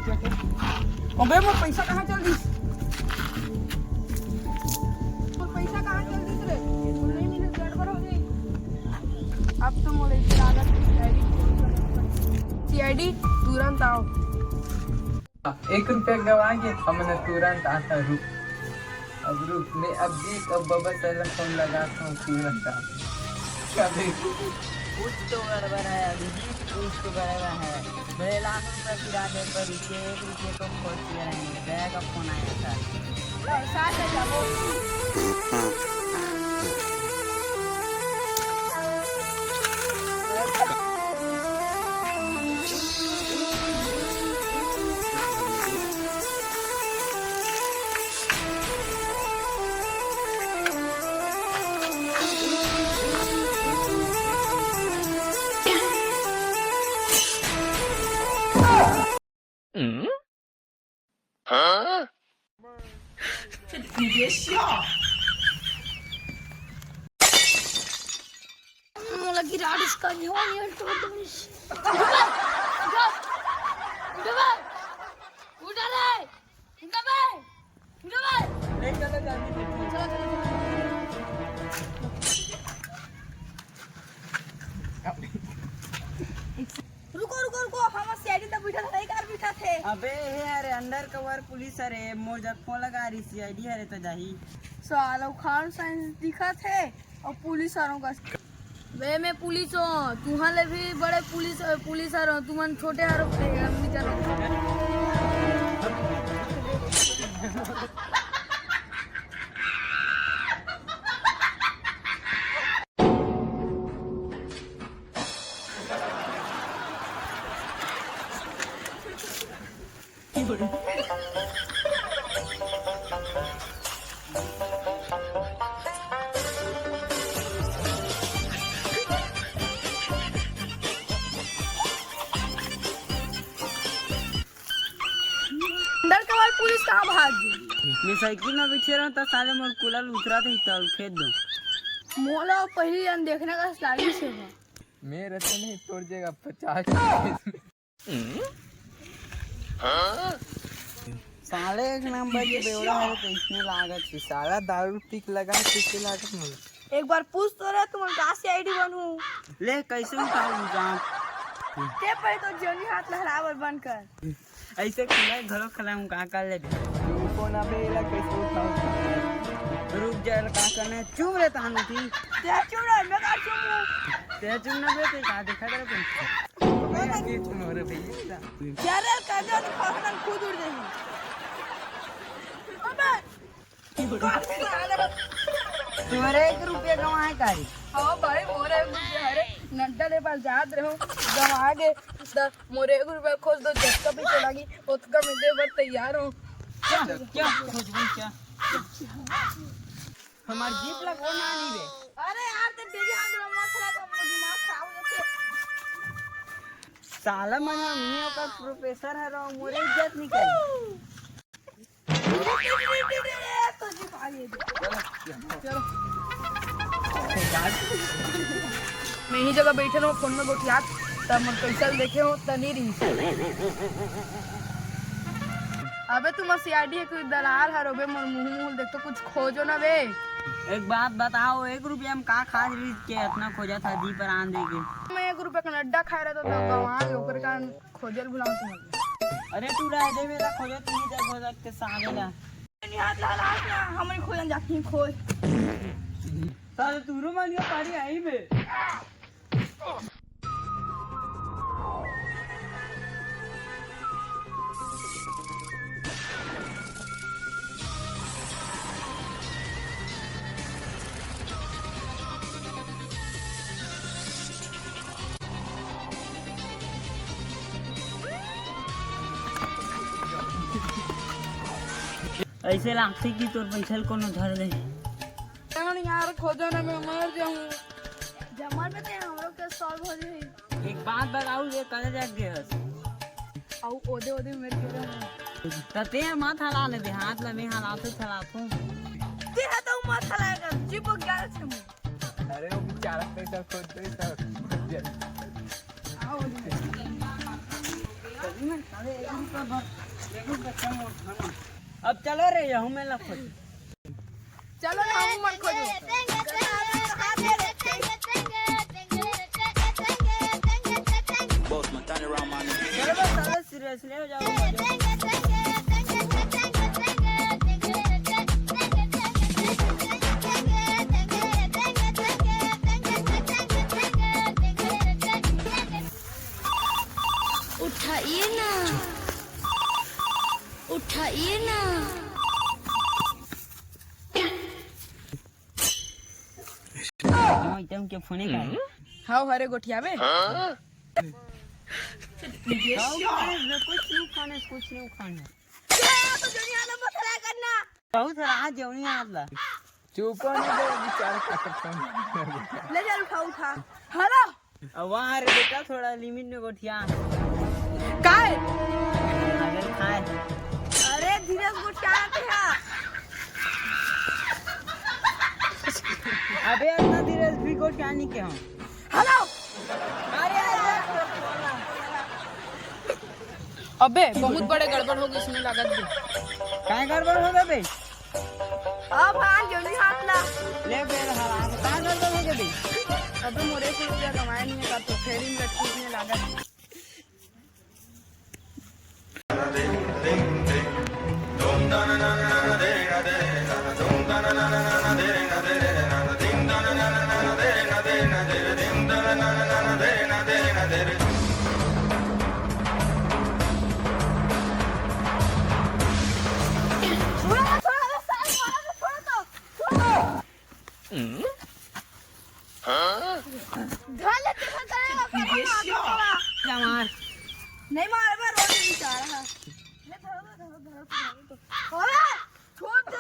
अबे मोर पैसा कहाँ चल दी? मोर पैसा कहाँ चल दी रे? नहीं मिले गड़बड़ हो गई। अब तो मोरे लागत सीआईडी तुरंत आओ। 1 रुपया गवा के हमने तुरंत आता रुक। अब रुक मैं अब बाबा से फोन लगाता हूँ तुरंत आ। कभी कुछ तो गड़बड़ है अभी कुछ तो गड़बड़ है। मेरे लाखों रुपये गिरा दे पर रुपये 1 रुपये को खोज रहेंगे। भैया का फोन आया था। साथ ले जाओ।你别笑。मला गिराड इसका न्यून ये तो रुको रुको रुको हम सीआईडी तक बैठा था कार बैठा थे। अबे हे अरे अंडर कवर पुलिस अरे मोर जब फोन लगा रही सीआईडी अरे तो जाही सालो खान साइंस दिखा थे और पुलिस वालों का वे मैं पुलिस हूँ तुम्हारे भी बड़े पुलिस आ रहा हूँ तुम छोटे आरोप पुलिस कहाँ भाग गई? मैं साइकिल में बैठे रहा था साले मोर कूलर उतरा था तल खेत दो मोला पहली जन देखने का स्टाइल से है। मेरे तो नहीं तोड़ जाएगा 50। साले एक नंबर के बेवड़ा है तो इसमें लागत है साला दारू टिक लगा किसके लागत मोला एक बार पूछ तो रहे तुम कहाँ से आईडी बनूं? ले कैसे उठाऊं जाऊं ते पहले तो जोनी हाथ लहरावर बन कर ऐसे खुला घरों खला हूं का कर ले फोन अबे इला कैसे उठाऊं? रुक जा का करने चुप रे तानु थी ते चुप रह मैं का चुप हूं ते चुप न बे ते का देखा करे तुम मैं ये तुम रे भैया यार कर दो तो फसन खुद उड़ जाएगी। अबे तुम्हारे 1 रुपया कमाए कारी हाँ भाई मोरे अरे नड्डा ले पास जात रहो जब आगे मोरे 1 रुपया खोज दो जिसका भी चलागी उसका मैं दे बर तैयार हूँ। क्या क्या हमार जीप लगो ना नहीं बे अरे यार ते डेली हाथ मत चला तो दिमाग खराब हो जाते। साला मना मियों का प्रोफेसर है रो मोरे इज्जत नहीं करी तो जी भाई चलो मैं ही जगह बैठे रहो फोन में गोटियात तब मैं पैसा देखे हो तनी रही। अबे तुम सीआईडी है कोई दलाल है रोबे मोर मुंह देख तो कुछ खोजो ना बे। एक बात बताओ 1 रुपया में का खास रीत के इतना खोजा था जी पर आन देके मैं 1 रुपया का नड्डा खा रहा था तो गवा के ऊपर का खोजल भुलाऊं तुम। अरे तू रह दे मेरा खोजा तू ही जब खोजा के साले ला नहीं हाथ ला ला ना हमें खोजन जाती खोज साले तू रो मानियो पारी आई बे ऐसे लागते कि तोर पैसा कोनो धर दे यार खोजो ना मैं मर जाऊं। जमर पे ते हमरो के सॉल्व हो जाई। एक बात बताऊ ये करे जाग गए औ ओदे ओदे मेरे के तते माथ हला ले दे हाथ में मैं हलातो चलातो ते तो मत चलाएगा जीप गया छे मु। अरे वो बेचारा पैसा खोद दे सब आओ अब चलो रे यहूं में लखो चलो ना हम मत खोजो चलो बस साले सीरियसली हो जाओ उठाइए ना, उठाइए ना। एकदम के फोने का हाउ हरे गोठिया में कुछ नहीं खाने बहुत राह जौनी आतला चुप नहीं दे बेचारा खत्म ले जा उठा उठा हेलो अब वहाँ रे बेटा थोड़ा लिमिट में गोठिया काय अगर खाए अरे धीरे से गोठिया आते हैं अबे इतना धीरे से भी गोठिया नहीं के हम हेलो अबे बहुत बड़े गड़बड़ होगी इसमें लागत भी काय गड़बड़ हो गए बे अब हाँ जोनी हाथ ला ले बे रहा काय गड़बड़ हो गए बे अबे मोरे से रुपया कमाया नहीं है तो फेरी में लटकी इसमें लागत मार नहीं मारे मैं रोड नहीं जा रहा ले धरो छोड़ दो